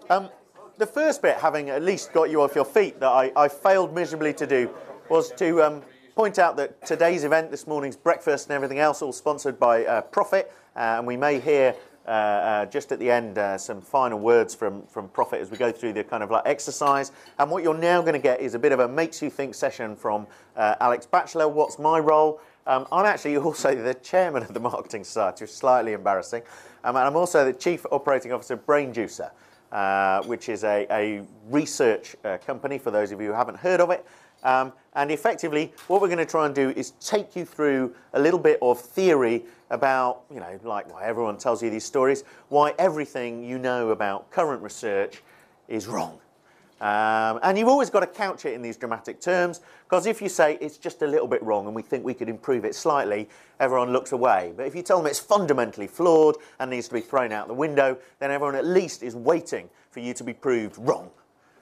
The first bit, having at least got you off your feet, that I failed miserably to do, was to point out that today's event, this morning's breakfast and everything else, all sponsored by Profit, and we may hear just at the end some final words from Profit as we go through the kind of like exercise. And what you're now going to get is a bit of a makes you think session from Alex Batchelor. What's my role? I'm actually also the chairman of the Marketing Society, which is slightly embarrassing, and I'm also the Chief Operating Officer of Brain Juicer, which is a research company, for those of you who haven't heard of it. And effectively, what we're going to try and do is take you through a little bit of theory about, you know, like why everyone tells you these stories, why everything you know about current research is wrong. And you've always got to couch it in these dramatic terms, because if you say it's just a little bit wrong and we think we could improve it slightly, everyone looks away. But if you tell them it's fundamentally flawed and needs to be thrown out the window, then everyone at least is waiting for you to be proved wrong.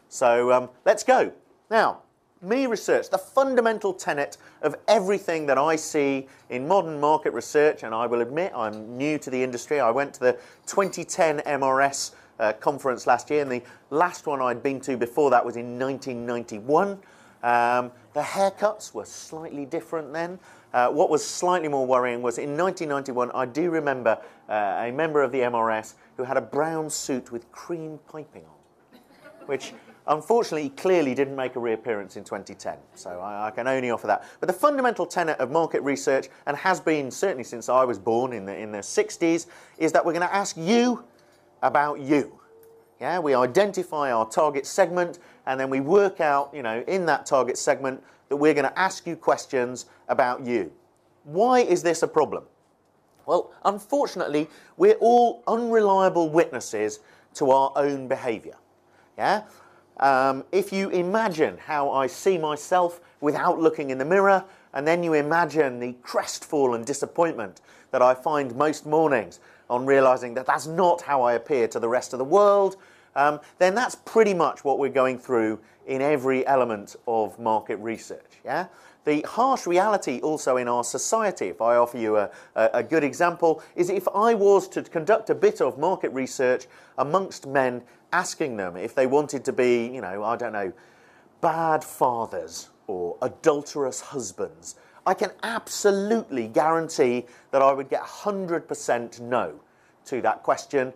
So let's go. Now, me research, the fundamental tenet of everything that I see in modern market research, and I will admit I'm new to the industry. I went to the 2010 MRS conference last year, and the last one I'd been to before that was in 1991. The haircuts were slightly different then. What was slightly more worrying was in 1991, I do remember a member of the MRS who had a brown suit with cream piping on, which unfortunately clearly didn't make a reappearance in 2010, so I can only offer that. But the fundamental tenet of market research, and has been certainly since I was born in the 60s, is that we're going to ask you about you. Yeah, we identify our target segment, and then we work out, you know, in that target segment that we're going to ask you questions about you. Why is this a problem? Well, unfortunately, we're all unreliable witnesses to our own behaviour. Yeah? If you imagine how I see myself without looking in the mirror, and then you imagine the crestfallen disappointment that I find most mornings on realising that that's not how I appear to the rest of the world, then that's pretty much what we're going through in every element of market research. Yeah? The harsh reality also in our society, if I offer you a good example, is if I was to conduct a bit of market research amongst men, asking them if they wanted to be, you know, I don't know, bad fathers or adulterous husbands, I can absolutely guarantee that I would get 100% no to that question,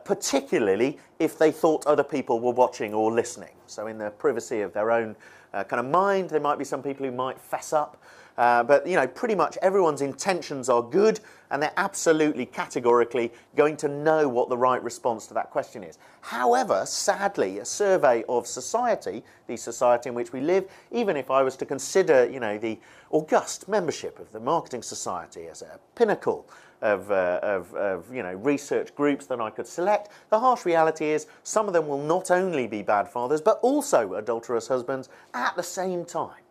particularly if they thought other people were watching or listening. So in the privacy of their own kind of mind, there might be some people who might fess up, but you know, pretty much everyone's intentions are good, and they're absolutely categorically going to know what the right response to that question is. However, sadly, a survey of society, the society in which we live, even if I was to consider, you know, the august membership of the Marketing Society as a pinnacle of you know, research groups that I could select, the harsh reality is some of them will not only be bad fathers, but also adulterous husbands at the same time.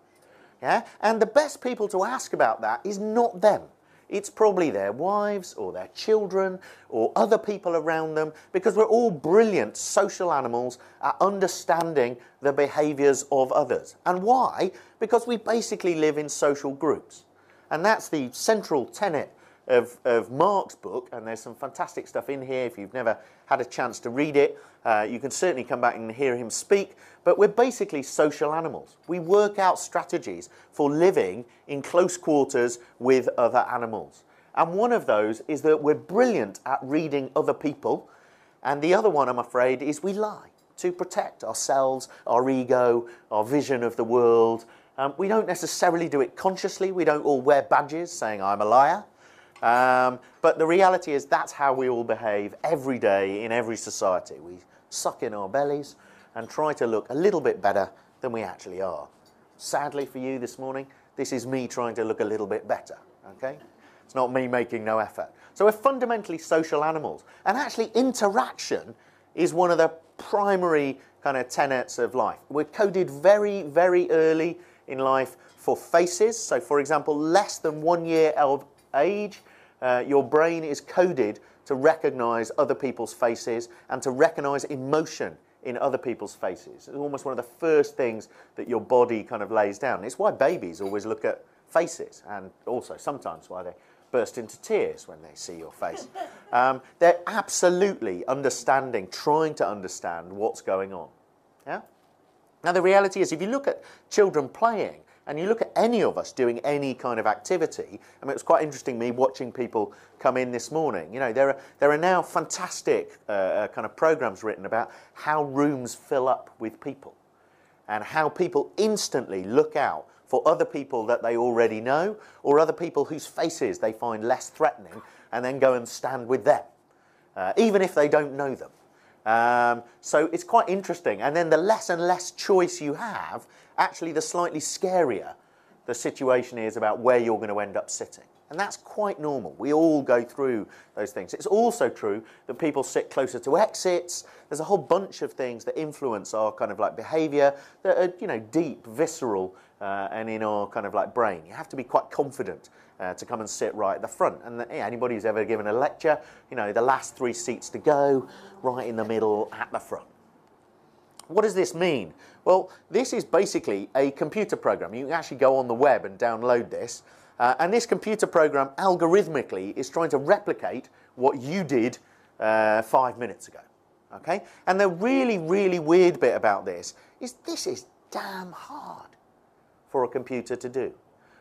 Yeah? And the best people to ask about that is not them. It's probably their wives or their children or other people around them, because we're all brilliant social animals at understanding the behaviours of others. And why? Because we basically live in social groups. And that's the central tenet of Mark's book, and there's some fantastic stuff in here. If you've never had a chance to read it, you can certainly come back and hear him speak. But we're basically social animals. We work out strategies for living in close quarters with other animals. And one of those is that we're brilliant at reading other people. And the other one, I'm afraid, is we lie to protect ourselves, our ego, our vision of the world. We don't necessarily do it consciously. We don't all wear badges saying, I'm a liar. But the reality is that's how we all behave every day in every society. We suck in our bellies and try to look a little bit better than we actually are. Sadly for you this morning, this is me trying to look a little bit better, okay? It's not me making no effort. So we're fundamentally social animals. And actually interaction is one of the primary kind of tenets of life. We're coded very, very early in life for faces. So for example, less than 1 year of age, your brain is coded to recognise other people's faces and to recognise emotion in other people's faces. It's almost one of the first things that your body kind of lays down. It's why babies always look at faces, and also sometimes why they burst into tears when they see your face. They're absolutely understanding, trying to understand what's going on. Yeah? Now, the reality is, if you look at children playing, and you look at any of us doing any kind of activity, I mean, it was quite interesting me watching people come in this morning. You know, there are now fantastic kind of programs written about how rooms fill up with people and how people instantly look out for other people that they already know or other people whose faces they find less threatening and then go and stand with them, even if they don't know them. So it's quite interesting. And then the less and less choice you have, actually the slightly scarier the situation is about where you're going to end up sitting. And that's quite normal. We all go through those things. It's also true that people sit closer to exits. There's a whole bunch of things that influence our kind of like behaviour that are, you know, deep, visceral, and in our kind of like brain. You have to be quite confident to come and sit right at the front. And anybody who's ever given a lecture, you know, the last 3 seats to go, right in the middle at the front. What does this mean? Well, this is basically a computer program. You can actually go on the web and download this. And this computer program algorithmically is trying to replicate what you did 5 minutes ago. Okay? And the really, really weird bit about this is damn hard for a computer to do.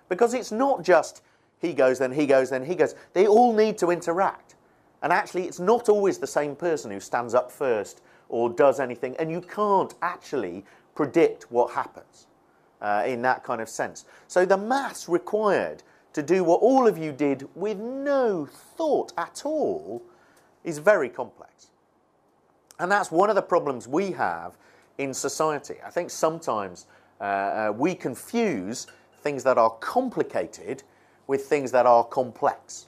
Because it's not just he goes, then he goes, then he goes. They all need to interact. And actually, it's not always the same person who stands up first or does anything. And you can't actually predict what happens in that kind of sense. So the maths required to do what all of you did with no thought at all is very complex. And that's one of the problems we have in society. I think sometimes we confuse things that are complicated with things that are complex.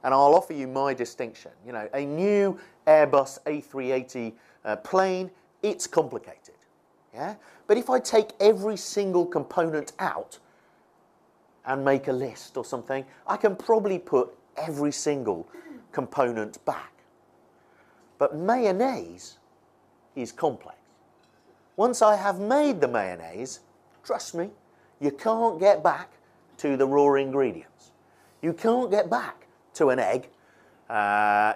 And I'll offer you my distinction. You know, a new Airbus A380 plane, it's complicated. Yeah? But if I take every single component out and make a list or something, I can probably put every single component back. But mayonnaise is complex. Once I have made the mayonnaise, trust me, you can't get back to the raw ingredients. You can't get back to an egg.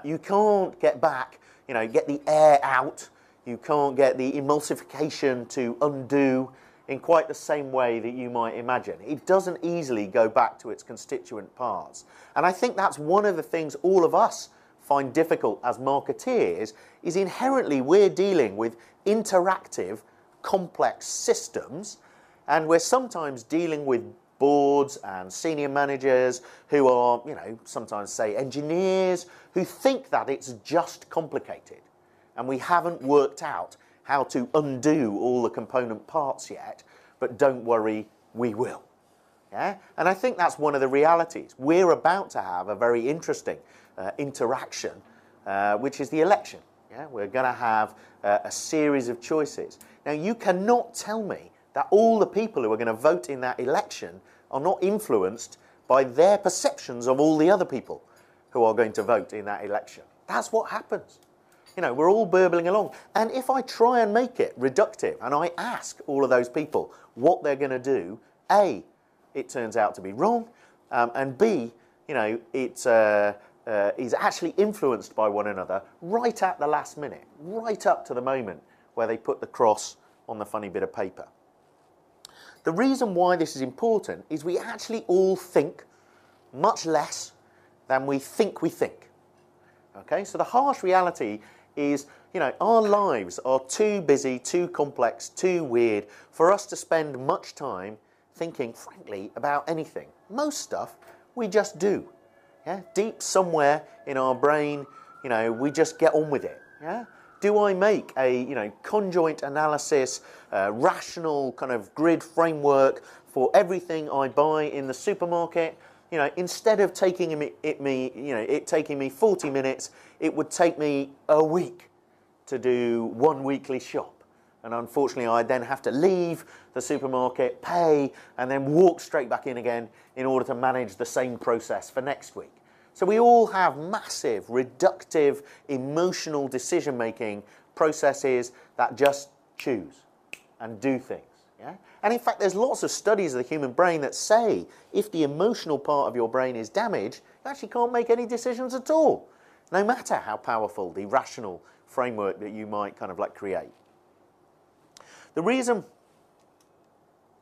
You can't get back, you know, get the air out. You can't get the emulsification to undo in quite the same way that you might imagine. It doesn't easily go back to its constituent parts. And I think that's one of the things all of us find difficult as marketeers, is inherently we're dealing with interactive, complex systems, and we're sometimes dealing with boards and senior managers who are, you know, sometimes say engineers, who think that it's just complicated. And we haven't worked out how to undo all the component parts yet, but don't worry, we will. Yeah? And I think that's one of the realities. We're about to have a very interesting interaction, which is the election. Yeah? We're going to have a series of choices. Now, you cannot tell me that all the people who are going to vote in that election are not influenced by their perceptions of all the other people who are going to vote in that election. That's what happens. You know, we're all burbling along. And if I try and make it reductive and I ask all of those people what they're going to do, A, it turns out to be wrong, and B, you know, it is actually influenced by one another right at the last minute, right up to the moment where they put the cross on the funny bit of paper. The reason why this is important is we actually all think much less than we think we think. Okay, so the harsh reality is, you know, our lives are too busy, too complex, too weird for us to spend much time thinking, frankly, about anything. Most stuff we just do. Yeah? Deep somewhere in our brain, you know, we just get on with it. Yeah? Do I make a, you know, conjoint analysis, rational kind of grid framework for everything I buy in the supermarket? You know, instead of taking it taking me 40 minutes, it would take me a week to do one weekly shop. And unfortunately, I then have to leave the supermarket, pay, and then walk straight back in again in order to manage the same process for next week. So we all have massive, reductive, emotional decision-making processes that just choose and do things. Yeah? And in fact, there's lots of studies of the human brain that say if the emotional part of your brain is damaged, They actually can't make any decisions at all, no matter how powerful the rational framework that you might kind of like create. The reason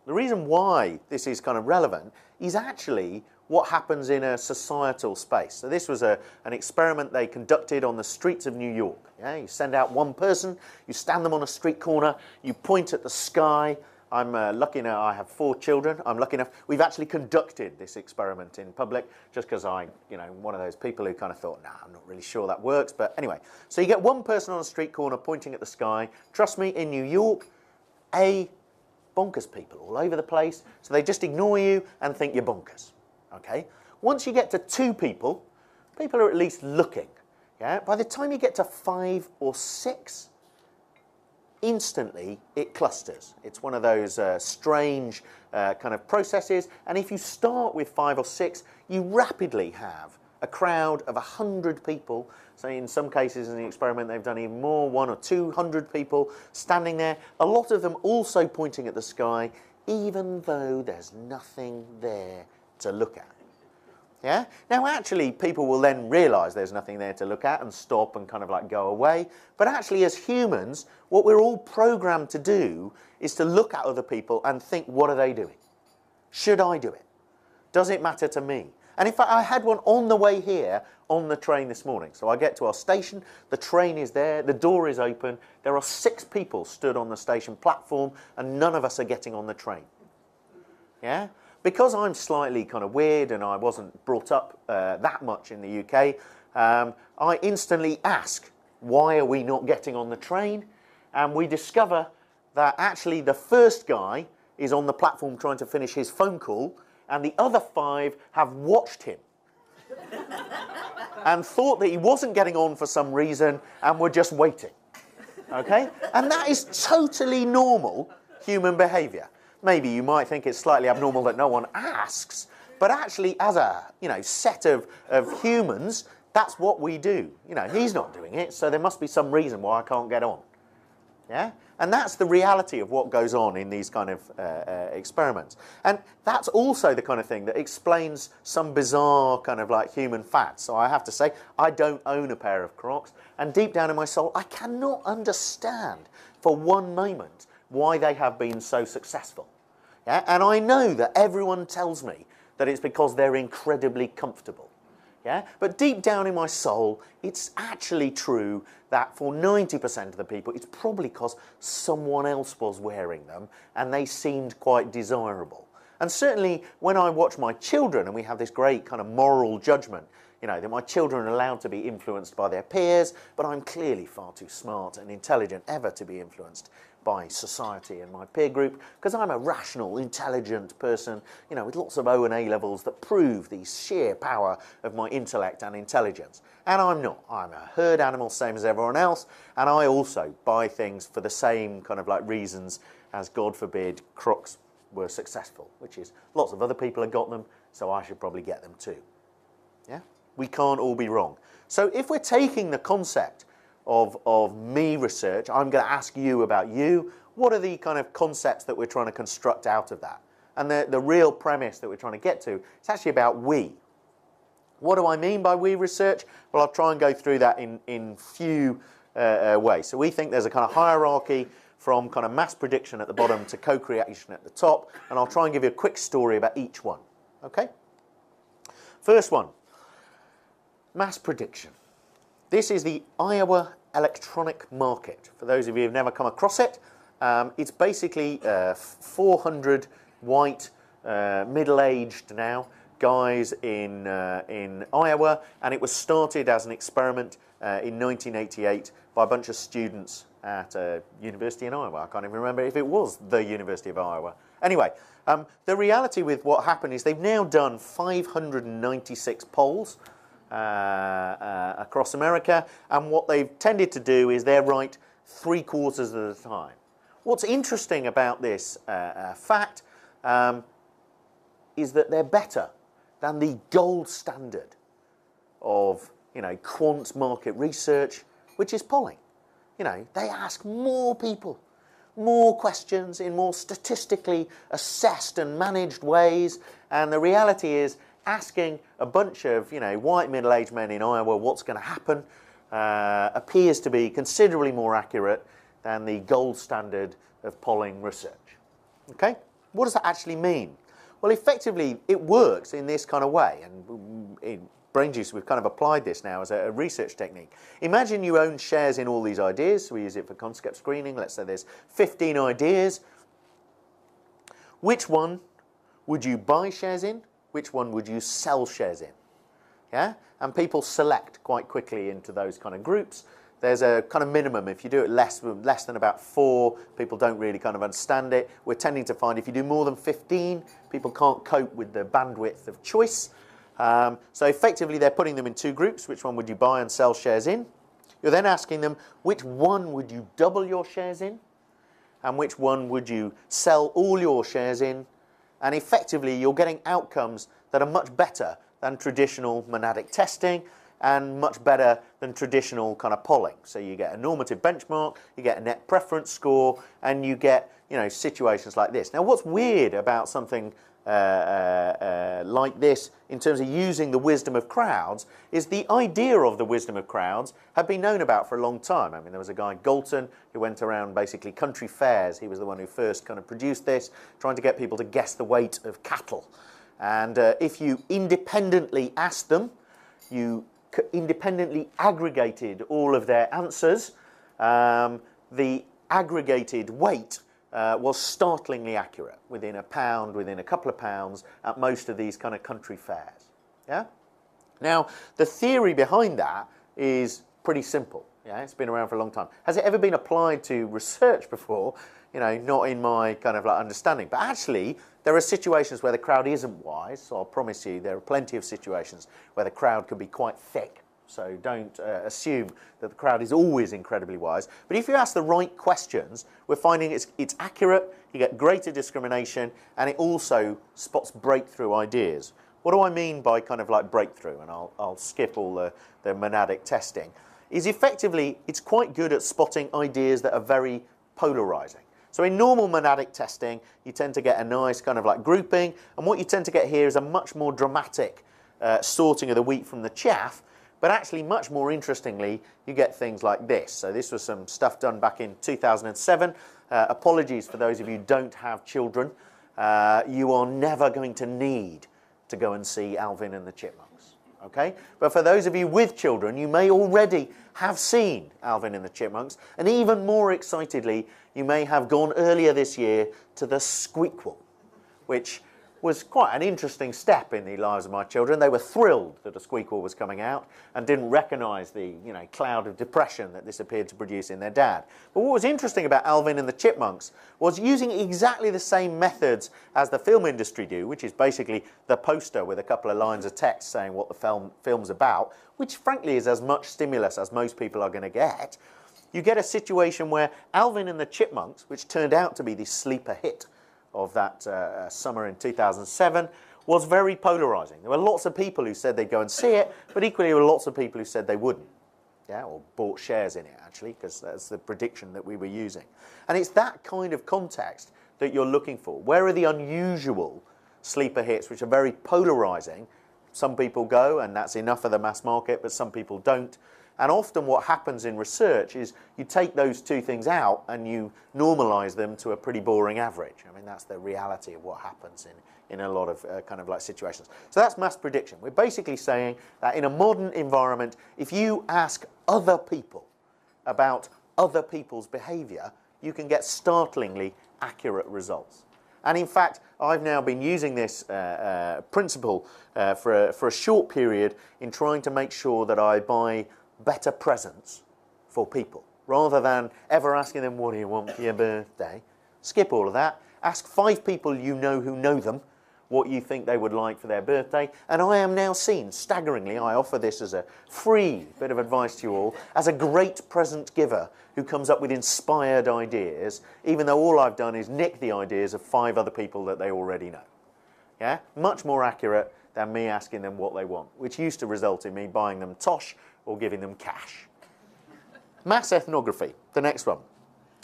why this is kind of relevant is actually what happens in a societal space. So this was an experiment they conducted on the streets of New York. Yeah? You send out one person, you stand them on a street corner, you point at the sky. I'm lucky enough, I have 4 children. I'm lucky enough, we've actually conducted this experiment in public just because I'm one of those people who kind of thought, nah, I'm not really sure that works. But anyway, so you get one person on a street corner pointing at the sky. Trust me, in New York, bonkers people all over the place, so they just ignore you and think you're bonkers. Okay? Once you get to 2 people, people are at least looking. Yeah? By the time you get to 5 or 6, instantly it clusters. It's one of those strange kind of processes, and if you start with 5 or 6, you rapidly have a crowd of 100 people. So in some cases in the experiment they've done even more, 100 or 200 people standing there, a lot of them also pointing at the sky, even though there's nothing there to look at. Yeah? Now actually people will then realise there's nothing there to look at and stop and kind of like go away, but actually as humans what we're all programmed to do is to look at other people and think, what are they doing? Should I do it? Does it matter to me? And in fact I had one on the way here on the train this morning. So I get to our station, the train is there, the door is open, there are 6 people stood on the station platform and none of us are getting on the train. Yeah? Because I'm slightly kind of weird and I wasn't brought up that much in the UK, I instantly ask, why are we not getting on the train? And we discover that actually the first guy is on the platform trying to finish his phone call and the other 5 have watched him and thought that he wasn't getting on for some reason and were just waiting. Okay? And that is totally normal human behaviour. Maybe you might think it's slightly abnormal that no one asks, but actually as a set of humans, that's what we do. He's not doing it, so there must be some reason why I can't get on. Yeah? And that's the reality of what goes on in these kind of experiments. And that's also the kind of thing that explains some bizarre kind of like human facts. So I have to say, I don't own a pair of Crocs, and deep down in my soul, I cannot understand for one moment why they have been so successful. Yeah? And I know that everyone tells me that it's because they're incredibly comfortable. Yeah? But deep down in my soul, it's actually true that for 90% of the people, it's probably because someone else was wearing them and they seemed quite desirable. And certainly when I watch my children, and we have this great kind of moral judgment, that my children are allowed to be influenced by their peers, but I'm clearly far too smart and intelligent ever to be influenced by society and my peer group, because I'm a rational, intelligent person, with lots of O and A levels that prove the sheer power of my intellect and intelligence. And I'm not. I'm a herd animal, same as everyone else, and I also buy things for the same kind of like reasons as, God forbid, Crocs were successful, which is lots of other people have got them, so I should probably get them too. Yeah? We can't all be wrong. So if we're taking the concept of me research, I'm going to ask you about you. What are the kind of concepts that we're trying to construct out of that? And the real premise that we're trying to get to is actually about we. What do I mean by we research? Well, I'll try and go through that in few ways. So we think there's a kind of hierarchy from kind of mass prediction at the bottom to co-creation at the top, and I'll try and give you a quick story about each one. Okay? First one, mass prediction. This is the Iowa electronic market. For those of you who've never come across it, it's basically 400 white, middle-aged now guys in Iowa, and it was started as an experiment in 1988 by a bunch of students at a university in Iowa. I can't even remember if it was the University of Iowa. Anyway, the reality with what happened is they've now done 596 polls across America, and what they've tended to do is they're right 3/4 of the time. What's interesting about this fact is that they're better than the gold standard of quant market research, which is polling. They ask more people, more questions in more statistically assessed and managed ways, and the reality is asking a bunch of, white middle-aged men in Iowa what's going to happen appears to be considerably more accurate than the gold standard of polling research. Okay? What does that actually mean? Well, effectively, it works in this kind of way, and in Brain Juice, we've kind of applied this now as a research technique. Imagine you own shares in all these ideas. So we use it for concept screening. Let's say there's 15 ideas. Which one would you buy shares in? Which one would you sell shares in? Yeah? And people select quite quickly into those kind of groups. There's a kind of minimum. If you do it less than about 4, people don't really kind of understand it. We're tending to find if you do more than 15, people can't cope with the bandwidth of choice. So effectively, they're putting them in 2 groups. Which one would you buy and sell shares in? You're then asking them, which one would you double your shares in? And which one would you sell all your shares in? And effectively, you're getting outcomes that are much better than traditional monadic testing and much better than traditional kind of polling. So you get a normative benchmark, you get a net preference score, and you get, situations like this. Now, what's weird about something like this in terms of using the wisdom of crowds is the idea of the wisdom of crowds had been known about for a long time. I mean, there was a guy, Galton, who went around basically country fairs. He was the one who first kind of produced this, trying to get people to guess the weight of cattle. And if you independently asked them, you independently aggregated all of their answers, the aggregated weight was startlingly accurate, within a pound, within a couple of pounds, at most of these kind of country fairs. Yeah? Now, the theory behind that is pretty simple. Yeah? It's been around for a long time. Has it ever been applied to research before? Not in my kind of understanding. But actually, there are situations where the crowd isn't wise, so I'll promise you there are plenty of situations where the crowd can be quite thick. So don't assume that the crowd is always incredibly wise. But if you ask the right questions, we're finding it's accurate, you get greater discrimination, and it also spots breakthrough ideas. What do I mean by kind of breakthrough? And I'll skip all the monadic testing. Is effectively, it's quite good at spotting ideas that are very polarizing. So in normal monadic testing, you tend to get a nice kind of grouping, and what you tend to get here is a much more dramatic sorting of the wheat from the chaff. But actually, much more interestingly, you get things like this. So this was some stuff done back in 2007. Apologies for those of you who don't have children. You are never going to need to go and see Alvin and the Chipmunks. Okay? But for those of you with children, you may already have seen Alvin and the Chipmunks. And even more excitedly, you may have gone earlier this year to the Squeakquel, which was quite an interesting step in the lives of my children. They were thrilled that a Squeakquel was coming out and didn't recognise the cloud of depression that this appeared to produce in their dad. But what was interesting about Alvin and the Chipmunks was using exactly the same methods as the film industry do, which is basically the poster with a couple of lines of text saying what the film's about, which frankly is as much stimulus as most people are going to get. You get a situation where Alvin and the Chipmunks, which turned out to be the sleeper hit of that summer in 2007, was very polarising. There were lots of people who said they'd go and see it, but equally there were lots of people who said they wouldn't. Yeah, or bought shares in it, actually, because that's the prediction that we were using. And it's that kind of context that you're looking for. Where are the unusual sleeper hits, which are very polarising? Some people go, and that's enough for the mass market, but some people don't. And often what happens in research is you take those two things out and you normalise them to a pretty boring average. I mean, that's the reality of what happens in a lot of situations. So that's mass prediction. We're basically saying that in a modern environment, if you ask other people about other people's behaviour, you can get startlingly accurate results. And in fact, I've now been using this principle for a short period in trying to make sure that I buy better presents for people. Rather than ever asking them, what do you want for your birthday? Skip all of that. Ask 5 people you know who know them what you think they would like for their birthday. And I am now seen, staggeringly, I offer this as a free bit of advice to you all, as a great present giver who comes up with inspired ideas, even though all I've done is nick the ideas of 5 other people that they already know. Yeah? Much more accurate than me asking them what they want, which used to result in me buying them tosh or giving them cash. Mass ethnography, the next one.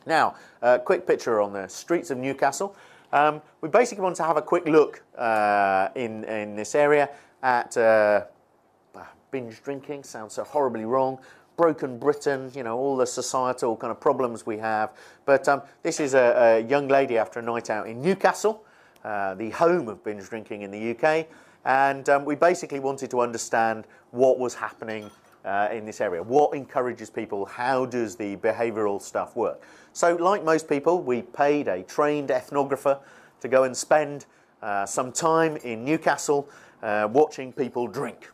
Now, a quick picture on the streets of Newcastle. We basically want to have a quick look in this area. at binge drinking, sounds so horribly wrong, broken Britain, you know, all the societal kind of problems we have. But this is a young lady after a night out in Newcastle, the home of binge drinking in the UK, and we basically wanted to understand what was happening in this area. What encourages people? How does the behavioural stuff work? So like most people, we paid a trained ethnographer to go and spend some time in Newcastle watching people drink.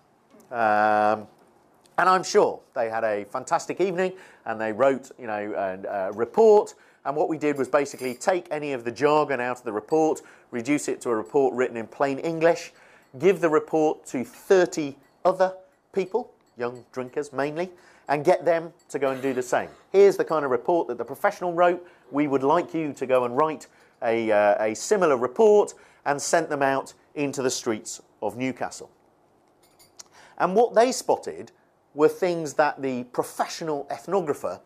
And I'm sure they had a fantastic evening and they wrote, you know, a report. And what we did was basically take any of the jargon out of the report, reduce it to a report written in plain English, give the report to 30 other people, young drinkers mainly, and get them to go and do the same. Here's the kind of report that the professional wrote. We would like you to go and write a similar report, and sent them out into the streets of Newcastle. And what they spotted were things that the professional ethnographer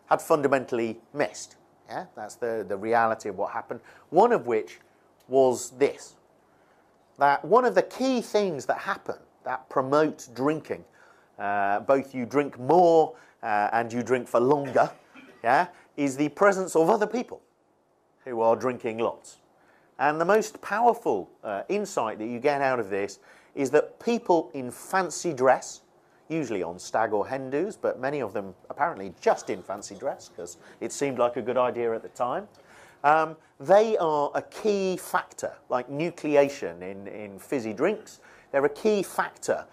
had fundamentally missed. Yeah, that's the reality of what happened. One of which was this, that one of the key things that happen that promote drinking, both you drink more and you drink for longer, yeah, is the presence of other people who are drinking lots. And the most powerful insight that you get out of this is that people in fancy dress, usually on stag or hen do's, but many of them apparently just in fancy dress because it seemed like a good idea at the time, they are a key factor, like nucleation in fizzy drinks. They're a key factor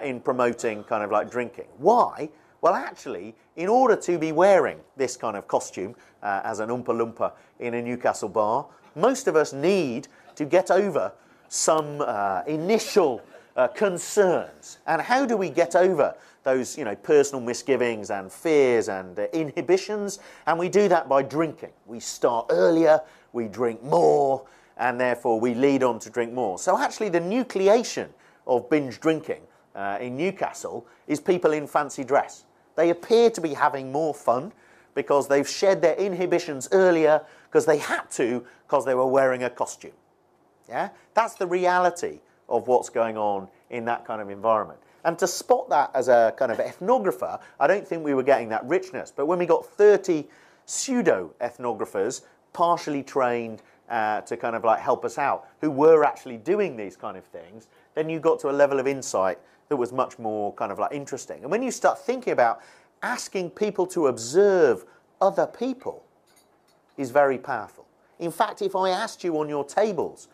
in promoting kind of like drinking. Why? Well, actually, in order to be wearing this kind of costume as an Oompa Loompa in a Newcastle bar, most of us need to get over some initial concerns. And how do we get over those, you know, personal misgivings and fears and inhibitions? And we do that by drinking. We start earlier, we drink more, and therefore we lead on to drink more. So actually the nucleation of binge drinking in Newcastle is people in fancy dress. They appear to be having more fun because they've shed their inhibitions earlier because they had to, because they were wearing a costume. Yeah? That's the reality of what's going on in that kind of environment. And to spot that as a kind of ethnographer, I don't think we were getting that richness. But when we got 30 pseudo-ethnographers, partially trained to kind of like help us out, who were actually doing these kind of things, then you got to a level of insight that was much more kind of like interesting. And when you start thinking about asking people to observe other people is very powerful. In fact, if I asked you on your tables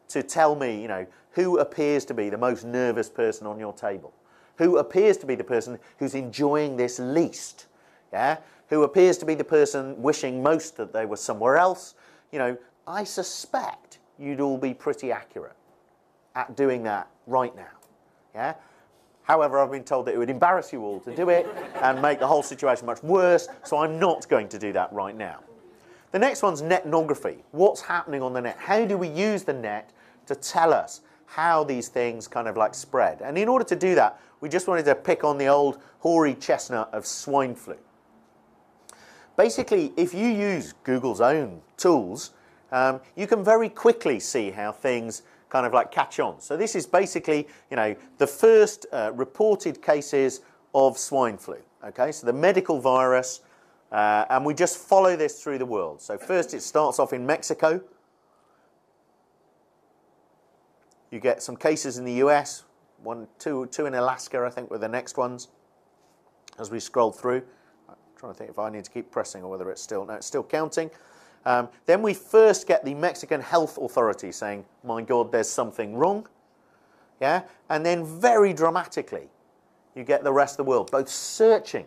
to tell me, you know, who appears to be the most nervous person on your table, who appears to be the person who's enjoying this least, yeah, who appears to be the person wishing most that they were somewhere else, you know, I suspect you'd all be pretty accurate at doing that right now, yeah. However, I've been told that it would embarrass you all to do it and make the whole situation much worse, so I'm not going to do that right now. The next one's netnography. What's happening on the net? How do we use the net to tell us how these things kind of like spread? And in order to do that, we just wanted to pick on the old hoary chestnut of swine flu. Basically, if you use Google's own tools, you can very quickly see how things kind of like catch on. So this is basically, you know, the first reported cases of swine flu. Okay, so the medical virus, and we just follow this through the world. So first it starts off in Mexico. You get some cases in the US, two in Alaska, I think, were the next ones. As we scroll through, I'm trying to think if I need to keep pressing or whether it's still, no, it's still counting. Then we first get the Mexican health authority saying, my God, there's something wrong. Yeah? And then very dramatically, you get the rest of the world both searching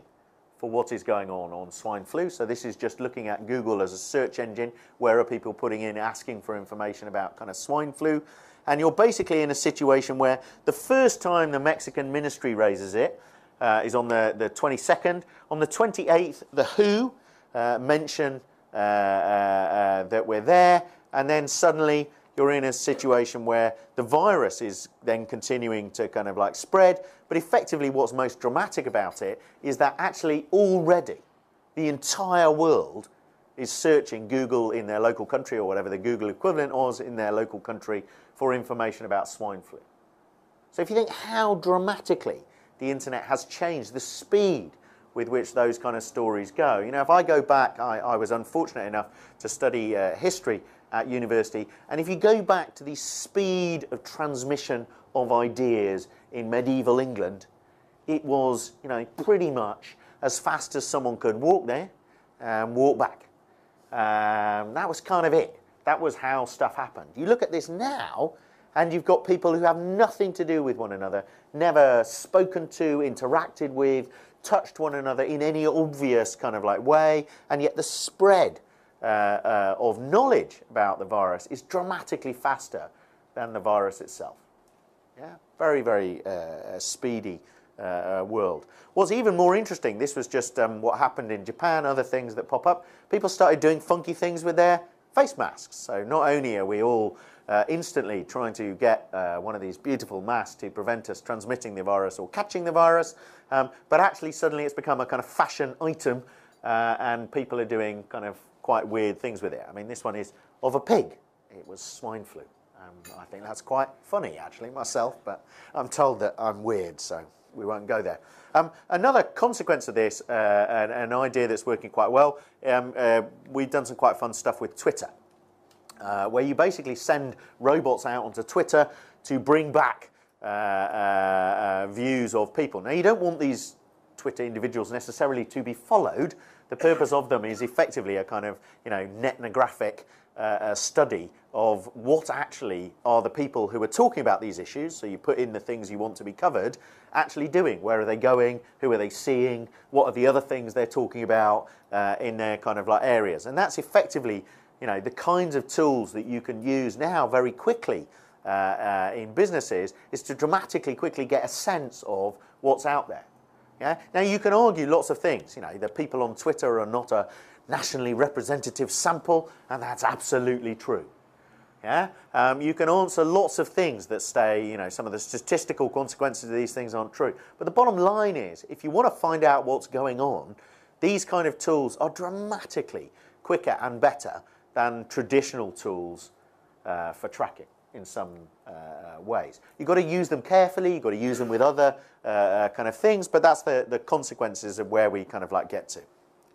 for what is going on swine flu. So this is just looking at Google as a search engine. Where are people putting in, asking for information about kind of swine flu? And you're basically in a situation where the first time the Mexican ministry raises it is on the 22nd. On the 28th, the WHO mention that we're there, and then suddenly you're in a situation where the virus is then continuing to kind of like spread. But effectively what's most dramatic about it is that actually already the entire world is searching Google in their local country, or whatever the Google equivalent was in their local country, for information about swine flu. So if you think how dramatically the internet has changed, the speed with which those kind of stories go. You know, if I go back, I was unfortunate enough to study history at university, and if you go back to the speed of transmission of ideas in medieval England, it was, you know, pretty much as fast as someone could walk there and walk back. That was kind of it. That was how stuff happened. You look at this now, and you've got people who have nothing to do with one another, never spoken to, interacted with, touched one another in any obvious kind of like way, and yet the spread of knowledge about the virus is dramatically faster than the virus itself. Yeah, very, very speedy world. What's even more interesting, this was just what happened in Japan, other things that pop up. People started doing funky things with their face masks. So not only are we all instantly trying to get one of these beautiful masks to prevent us transmitting the virus or catching the virus, but actually suddenly it's become a kind of fashion item, and people are doing kind of quite weird things with it. I mean, this one is of a pig. It was swine flu. I think that's quite funny, actually, myself, but I'm told that I'm weird, so we won't go there. Another consequence of this, an idea that's working quite well, we've done some quite fun stuff with Twitter, where you basically send robots out onto Twitter to bring back views of people. Now, you don't want these Twitter individuals necessarily to be followed. The purpose of them is effectively a kind of, you know, ethnographic study of what actually are the people who are talking about these issues. So you put in the things you want to be covered, actually doing. Where are they going? Who are they seeing? What are the other things they're talking about in their kind of like areas? And that's effectively, you know, the kinds of tools that you can use now very quickly in businesses, is to dramatically quickly get a sense of what's out there. Yeah? Now, you can argue lots of things. You know, the people on Twitter are not a nationally representative sample, and that's absolutely true. Yeah? You can answer lots of things that say, you know, some of the statistical consequences of these things aren't true. But the bottom line is, if you want to find out what's going on, these kind of tools are dramatically quicker and better than traditional tools for tracking in some ways. You've got to use them carefully, you've got to use them with other kind of things, but that's the consequences of where we kind of like get to.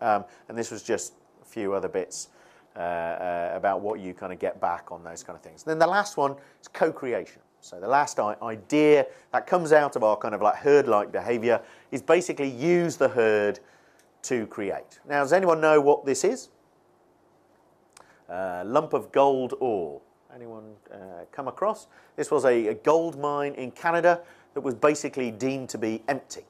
And this was just a few other bits about what you kind of get back on those kind of things. Then the last one is co-creation. So the last idea that comes out of our kind of like herd-like behaviour is basically use the herd to create. Now, does anyone know what this is? Lump of gold ore. Anyone come across? This was a gold mine in Canada that was basically deemed to be empty.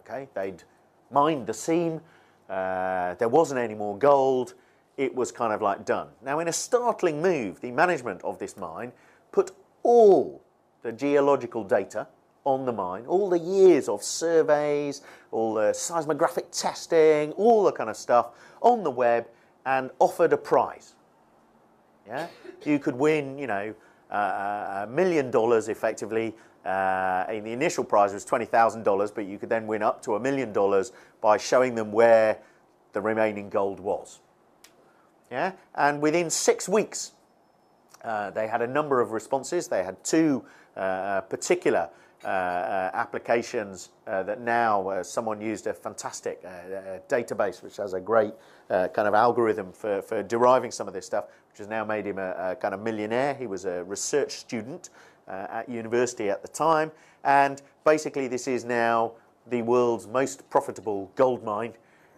Okay, they'd mined the seam. There wasn't any more gold. It was kind of like done. Now, in a startling move, the management of this mine put all the geological data on the mine, all the years of surveys, all the seismographic testing, all the kind of stuff on the web, and offered a prize. Yeah, you could win, you know, $1 million effectively. And the initial prize was $20,000, but you could then win up to $1 million by showing them where the remaining gold was. Yeah, and within 6 weeks, they had a number of responses. They had two particular applications that now someone used a fantastic database which has a great kind of algorithm for deriving some of this stuff, which has now made him a kind of millionaire. He was a research student at university at the time, and basically this is now the world's most profitable gold mine.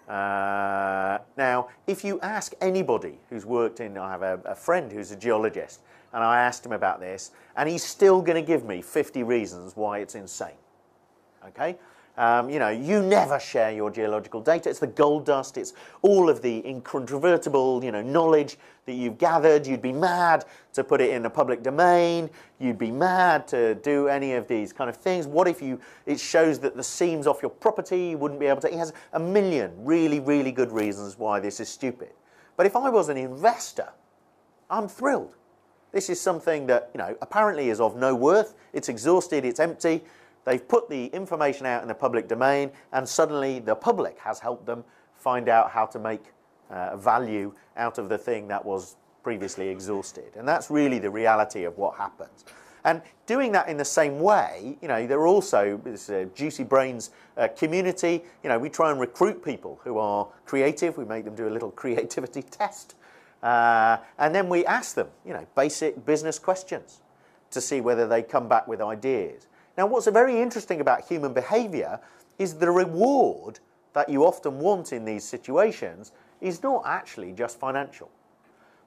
Now, if you ask anybody who's worked in, I have a friend who's a geologist, and I asked him about this, and he's still going to give me 50 reasons why it's insane. Okay? You know, you never share your geological data. It's the gold dust. It's all of the incontrovertible, you know, knowledge that you've gathered. You'd be mad to put it in a public domain. You'd be mad to do any of these kind of things. What if it shows that the seams off your property, you wouldn't be able to? He has a million really, really good reasons why this is stupid. But if I was an investor, I'm thrilled. This is something that, you know, apparently is of no worth. It's exhausted. It's empty. They've put the information out in the public domain, and suddenly the public has helped them find out how to make value out of the thing that was previously exhausted. And that's really the reality of what happens. And doing that in the same way, you know, there are also this Juicy Brains community. You know, we try and recruit people who are creative. We make them do a little creativity test. And then we ask them, you know, basic business questions to see whether they come back with ideas. Now, what's very interesting about human behaviour is the reward that you often want in these situations is not actually just financial.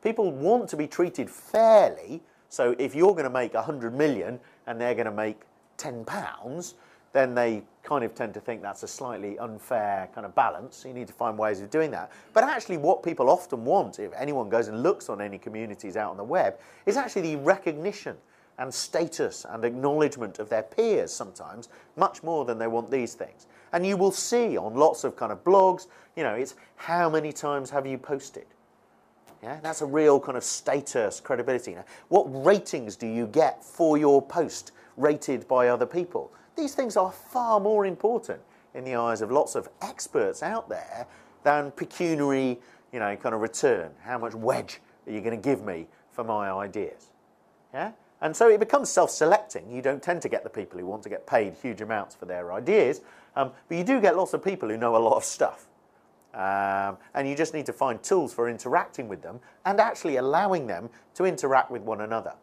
People want to be treated fairly, so if you're going to make 100 million and they're going to make £10, then they kind of tend to think that's a slightly unfair kind of balance. You need to find ways of doing that. But actually what people often want, if anyone goes and looks on any communities out on the web, is actually the recognition and status and acknowledgement of their peers sometimes, much more than they want these things. And you will see on lots of kind of blogs, you know, it's how many times have you posted? Yeah, that's a real kind of status, credibility. You know, what ratings do you get for your post rated by other people? These things are far more important in the eyes of lots of experts out there than pecuniary, you know, kind of return. How much wedge are you going to give me for my ideas? Yeah? And so it becomes self-selecting. You don't tend to get the people who want to get paid huge amounts for their ideas, but you do get lots of people who know a lot of stuff. And you just need to find tools for interacting with them and actually allowing them to interact with one another.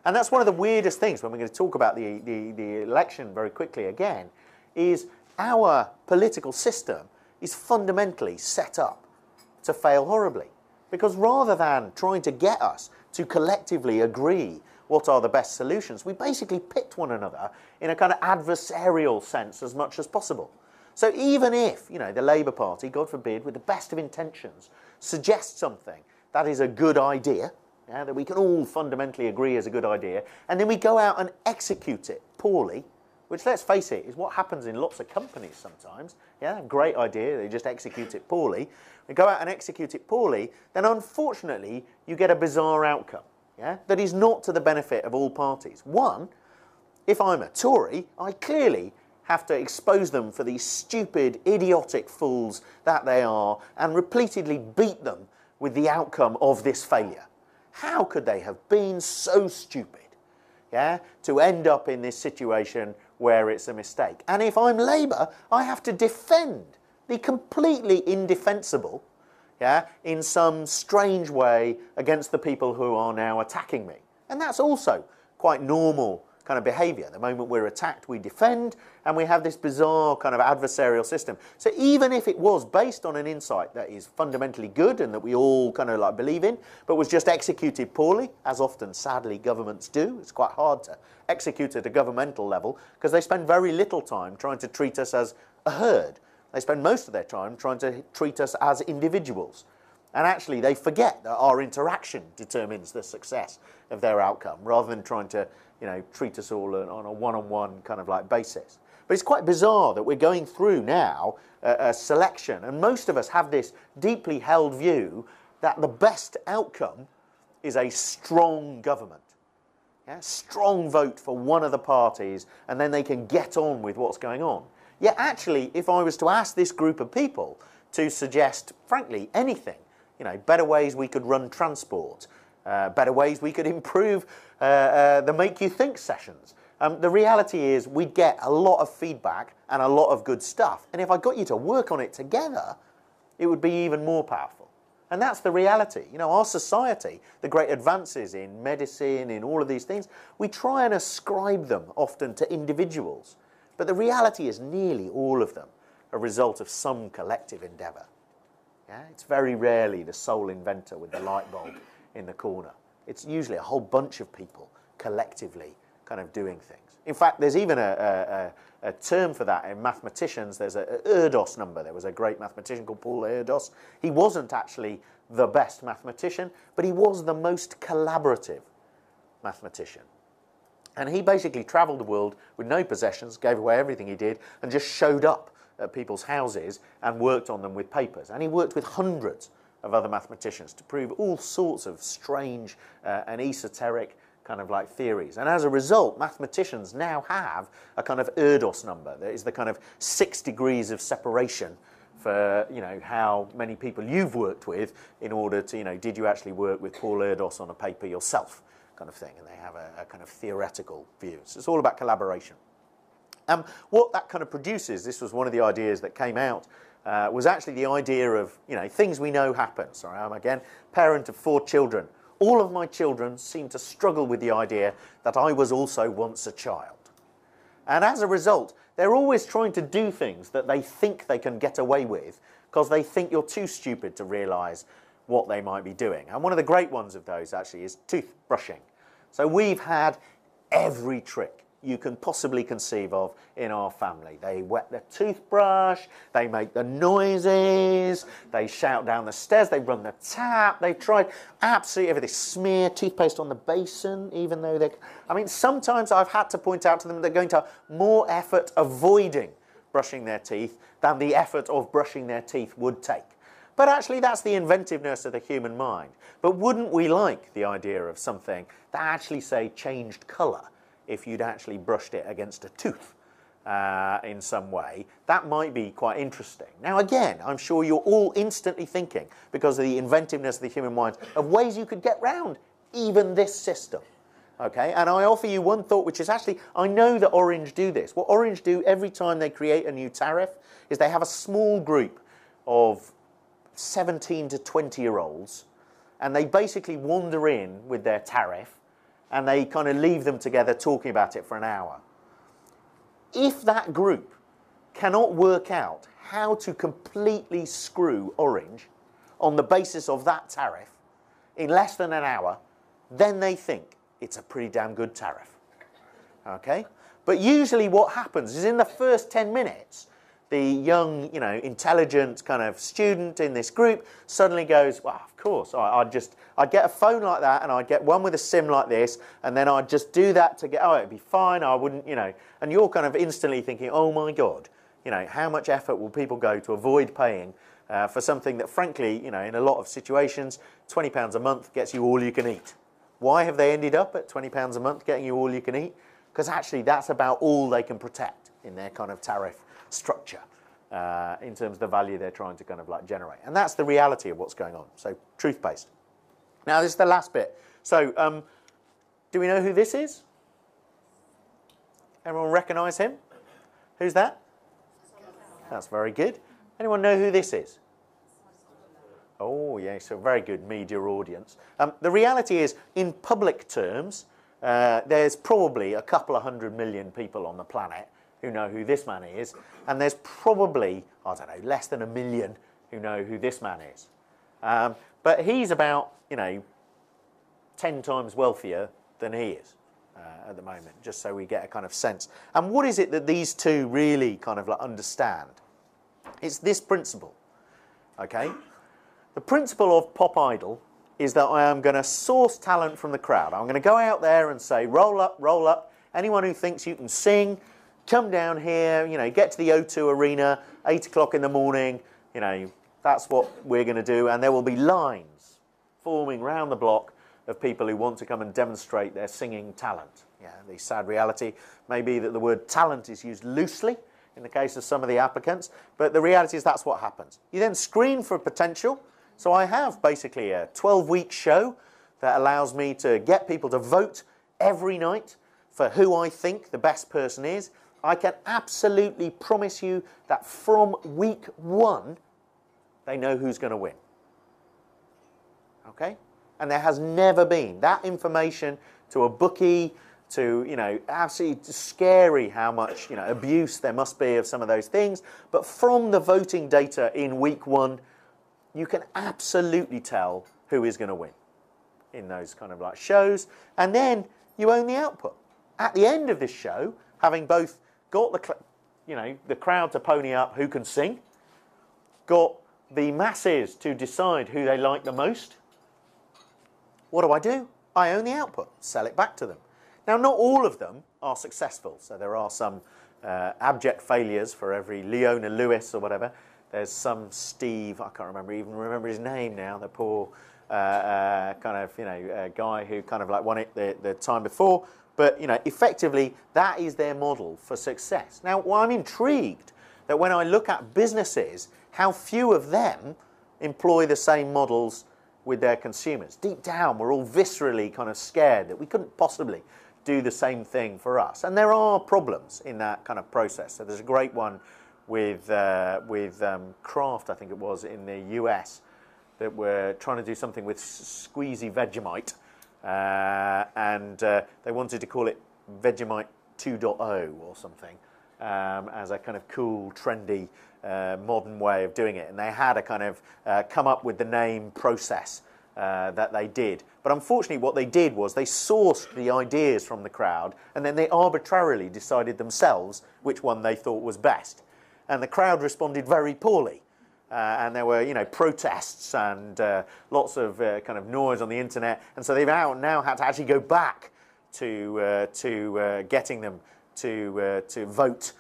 And that's one of the weirdest things when we're going to talk about the election very quickly again, is our political system is fundamentally set up to fail horribly. Because rather than trying to get us to collectively agree what are the best solutions, we basically pit one another in a kind of adversarial sense as much as possible. So even if, you know, the Labour Party, God forbid, with the best of intentions, suggests something that is a good idea, yeah, that we can all fundamentally agree is a good idea, and then we go out and execute it poorly, which, let's face it, is what happens in lots of companies sometimes. Yeah, great idea, they just execute it poorly. We go out and execute it poorly, then unfortunately you get a bizarre outcome, yeah, that is not to the benefit of all parties. One, if I'm a Tory, I clearly have to expose them for these stupid, idiotic fools that they are and repeatedly beat them with the outcome of this failure. How could they have been so stupid, yeah, to end up in this situation where it's a mistake? And if I'm Labour, I have to defend the completely indefensible, yeah, in some strange way against the people who are now attacking me. And that's also quite normal kind of behaviour. The moment we're attacked, we defend, and we have this bizarre kind of adversarial system. So even if it was based on an insight that is fundamentally good and that we all kind of like believe in, but was just executed poorly, as often sadly governments do, it's quite hard to execute at a governmental level because they spend very little time trying to treat us as a herd. They spend most of their time trying to treat us as individuals. And actually they forget that our interaction determines the success of their outcome rather than trying to, you know, treat us all on a one-on-one kind of like basis. But it's quite bizarre that we're going through now a selection, and most of us have this deeply held view that the best outcome is a strong government. Yeah? Strong vote for one of the parties, and then they can get on with what's going on. Yet actually, if I was to ask this group of people to suggest, frankly, anything, you know, better ways we could run transport, better ways we could improve the Make You Think sessions. The reality is we'd get a lot of feedback and a lot of good stuff. And if I got you to work on it together, it would be even more powerful. And that's the reality. You know, our society, the great advances in medicine, in all of these things, we try and ascribe them often to individuals. But the reality is nearly all of them a result of some collective endeavour. Yeah? It's very rarely the sole inventor with the light bulb in the corner. It's usually a whole bunch of people collectively kind of doing things. In fact, there's even a term for that in mathematicians. There's a Erdos number. There was a great mathematician called Paul Erdos. He wasn't actually the best mathematician, but he was the most collaborative mathematician. And he basically travelled the world with no possessions, gave away everything he did, and just showed up at people's houses and worked on them with papers. And he worked with hundreds of other mathematicians to prove all sorts of strange and esoteric kind of like theories. And as a result, mathematicians now have a kind of Erdos number. That is the kind of 6 degrees of separation for, you know, how many people you've worked with in order to, you know, did you actually work with Paul Erdos on a paper yourself kind of thing, and they have a kind of theoretical view. So it's all about collaboration. What that kind of produces, this was one of the ideas that came out, was actually the idea of, things we know happen. Sorry, I'm again parent of 4 children. All of my children seem to struggle with the idea that I was also once a child. And as a result, they're always trying to do things that they think they can get away with because they think you're too stupid to realise what they might be doing. And one of the great ones of those actually is toothbrushing. So we've had every trick you can possibly conceive of in our family. They wet the toothbrush, they make the noises, they shout down the stairs, they run the tap, they've tried absolutely everything. Smear toothpaste on the basin, even though they're... I mean, sometimes I've had to point out to them they're going to have more effort avoiding brushing their teeth than the effort of brushing their teeth would take. But actually, that's the inventiveness of the human mind. But wouldn't we like the idea of something that actually, say, changed colour if you'd actually brushed it against a tooth in some way? That might be quite interesting. Now, again, I'm sure you're all instantly thinking, because of the inventiveness of the human mind, of ways you could get round even this system. Okay, and I offer you one thought, which is actually, I know that Orange do this. What Orange do every time they create a new tariff is they have a small group of 17 to 20-year-olds, and they basically wander in with their tariff, and they kind of leave them together talking about it for an hour. If that group cannot work out how to completely screw Orange on the basis of that tariff in less than an hour, then they think it's a pretty damn good tariff. Okay? But usually what happens is in the first 10 minutes, the young, intelligent kind of student in this group suddenly goes, well, of course, I'd get a phone like that, and I'd get one with a SIM like this, and then I'd just do that to get, it'd be fine, I wouldn't, and you're kind of instantly thinking, oh my God, how much effort will people go to avoid paying for something that, frankly, in a lot of situations, £20 a month gets you all you can eat. Why have they ended up at £20 a month getting you all you can eat? Because actually that's about all they can protect in their kind of tariff structure in terms of the value they're trying to kind of like generate. And that's the reality of what's going on. So truth-based. Now this is the last bit. So do we know who this is? Everyone recognise him? Who's that? That's very good. Anyone know who this is? Oh, yeah, so very good media audience. The reality is, in public terms, there's probably a couple of 100 million people on the planet who know who this man is, and there's probably, I don't know, less than 1 million who know who this man is. But he's about, 10 times wealthier than he is at the moment, just so we get a kind of sense. And what is it that these two really kind of like understand? It's this principle, okay? The principle of Pop Idol is that I am going to source talent from the crowd. I'm going to go out there and say, roll up, roll up. Anyone who thinks you can sing, come down here, get to the O2 Arena, 8 o'clock in the morning, that's what we're going to do. And there will be lines forming round the block of people who want to come and demonstrate their singing talent. Yeah, the sad reality may be that the word talent is used loosely in the case of some of the applicants, but the reality is that's what happens. You then screen for potential. So I have basically a 12-week show that allows me to get people to vote every night for who I think the best person is. I can absolutely promise you that from week 1, they know who's going to win. Okay? And there has never been that information to a bookie, to, absolutely scary how much, abuse there must be of some of those things. But from the voting data in week 1, you can absolutely tell who is going to win in those kind of like shows. And then you own the output. At the end of this show, having both got the crowd to pony up who can sing, got the masses to decide who they like the most, what do? I own the output, sell it back to them. Now, not all of them are successful. So there are some abject failures for every Leona Lewis or whatever. There's some Steve, I can't even remember his name now, the poor guy who kind of like won it the time before. But, effectively, that is their model for success. Now, well, I'm intrigued that when I look at businesses, how few of them employ the same models with their consumers. Deep down, we're all viscerally kind of scared that we couldn't possibly do the same thing for us. And there are problems in that kind of process. So there's a great one with Kraft, I think it was, in the US, that were trying to do something with squeezy Vegemite, and they wanted to call it Vegemite 2.0 or something, as a kind of cool, trendy, modern way of doing it. And they had a kind of come up with the name process that they did. But unfortunately what they did was they sourced the ideas from the crowd, and then they arbitrarily decided themselves which one they thought was best. And the crowd responded very poorly. And there were, you know, protests and lots of kind of noise on the internet. And so they've now had to actually go back to getting them to vote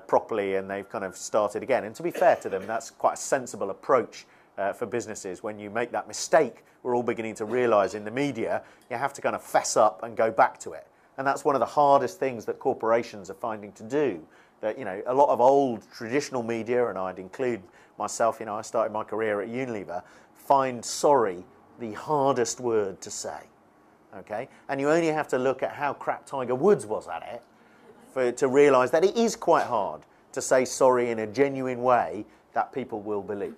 properly, and they've kind of started again. And to be fair to them, that's quite a sensible approach for businesses. When you make that mistake, we're all beginning to realise in the media, you have to kind of fess up and go back to it. And that's one of the hardest things that corporations are finding to do. That, you know, a lot of old traditional media, and I'd include myself, you know, I started my career at Unilever, find sorry the hardest word to say, okay? And you only have to look at how crap Tiger Woods was at it to realise that it is quite hard to say sorry in a genuine way that people will believe.